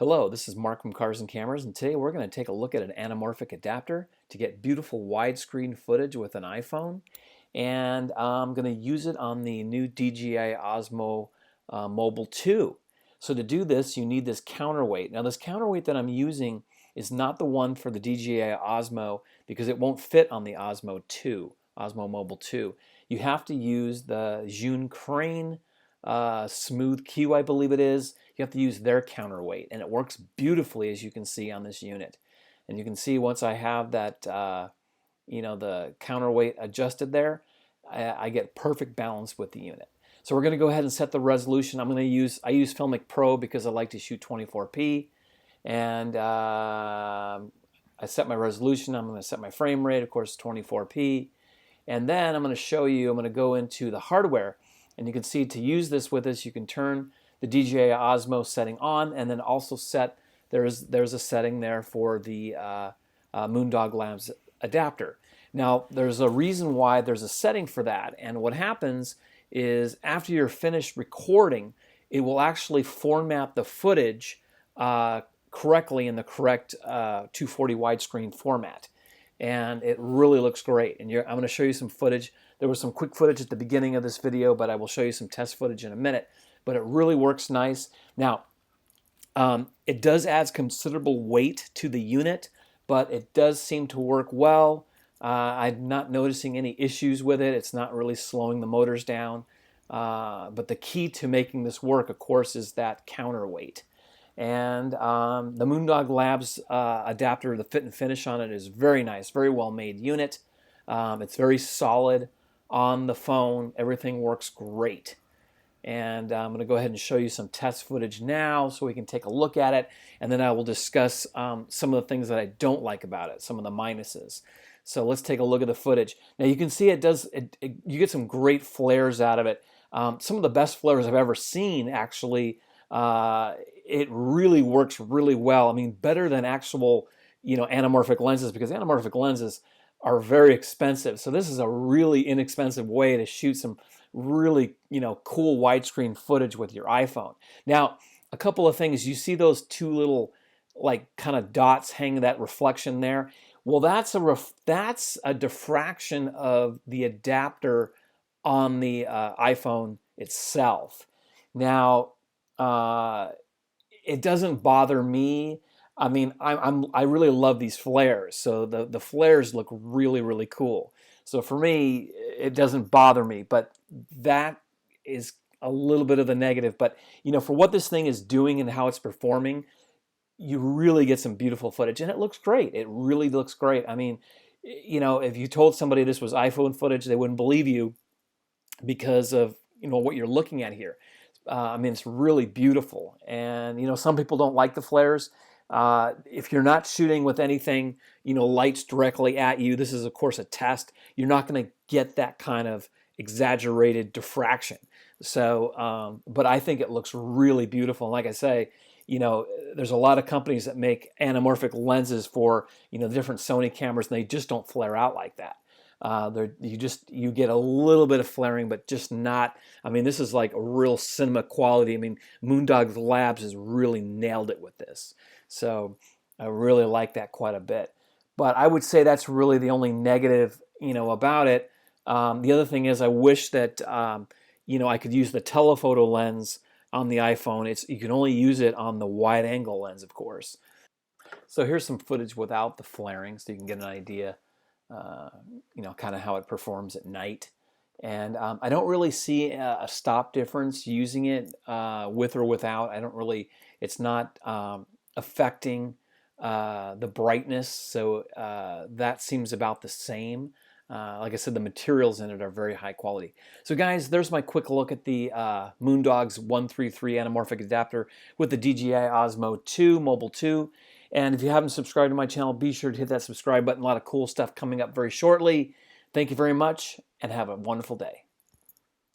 Hello, this is Mark from Cars and Cameras, and today we're going to take a look at an anamorphic adapter to get beautiful widescreen footage with an iPhone. And I'm going to use it on the new DJI Osmo Mobile 2. So to do this, you need this counterweight. Now this counterweight that I'm using is not the one for the DJI Osmo because it won't fit on the Osmo 2, Osmo Mobile 2. You have to use the Zhun Crane Smooth Q, I believe it is. You have to use their counterweight, and it works beautifully, as you can see on this unit. And you can see once I have that, the counterweight adjusted there, I get perfect balance with the unit. So we're going to go ahead and set the resolution. I use Filmic Pro because I like to shoot 24p, and I set my resolution. I'm going to set my frame rate, of course, 24p, and then I'm going to show you. I'm going to go into the hardware, and you can see to use this with us, you can turn the DJI Osmo setting on, and then also set there's a setting there for the Moondog Labs adapter. Now there's a reason why there's a setting for that, and what happens is after you're finished recording, it will actually format the footage correctly in the correct 240 widescreen format, and it really looks great. And I'm going to show you some footage. There was some quick footage at the beginning of this video, but I will show you some test footage in a minute. But it really works nice. Now, it does add considerable weight to the unit, but it does seem to work well. I'm not noticing any issues with it. It's not really slowing the motors down. But the key to making this work, of course, is that counterweight. And the Moondog Labs adapter, the fit and finish on it is very nice, very well made unit. It's very solid on the phone. Everything works great. And I'm going to go ahead and show you some test footage now so we can take a look at it, and then I will discuss some of the things that I don't like about it, some of the minuses. So let's take a look at the footage. Now you can see you get some great flares out of it. Some of the best flares I've ever seen, actually. It really works really well. I mean, better than actual anamorphic lenses, because anamorphic lenses are very expensive. So this is a really inexpensive way to shoot some really cool widescreen footage with your iPhone. Now, a couple of things. You see those two little kind of dots hanging, that reflection there? Well, that's a diffraction of the adapter on the iPhone itself. Now, it doesn't bother me. I mean, I really love these flares. So the flares look really, really cool. So for me, it doesn't bother me, but that is a little bit of the negative. But for what this thing is doing and how it's performing, you really get some beautiful footage, and it looks great. It really looks great. I mean, if you told somebody this was iPhone footage, they wouldn't believe you because of what you're looking at here. I mean, it's really beautiful, and some people don't like the flares. If you're not shooting with anything, lights directly at you, this is of course a test, you're not going to get that kind of exaggerated diffraction. So, but I think it looks really beautiful. And like I say, there's a lot of companies that make anamorphic lenses for, the different Sony cameras, and they just don't flare out like that. You get a little bit of flaring, but just not. I mean, this is like a real cinema quality. I mean, Moondog Labs has really nailed it with this. So I really like that quite a bit. But I would say that's really the only negative, about it. The other thing is I wish that, I could use the telephoto lens on the iPhone. You can only use it on the wide angle lens, of course. So here's some footage without the flaring, so you can get an idea, kind of how it performs at night. And I don't really see a stop difference using it with or without. It's not affecting the brightness, so that seems about the same. Like I said, the materials in it are very high quality. So guys, there's my quick look at the Moondog's 133 anamorphic adapter with the DJI Osmo 2 Mobile 2. And if you haven't subscribed to my channel, be sure to hit that subscribe button. A lot of cool stuff coming up very shortly. Thank you very much, and have a wonderful day.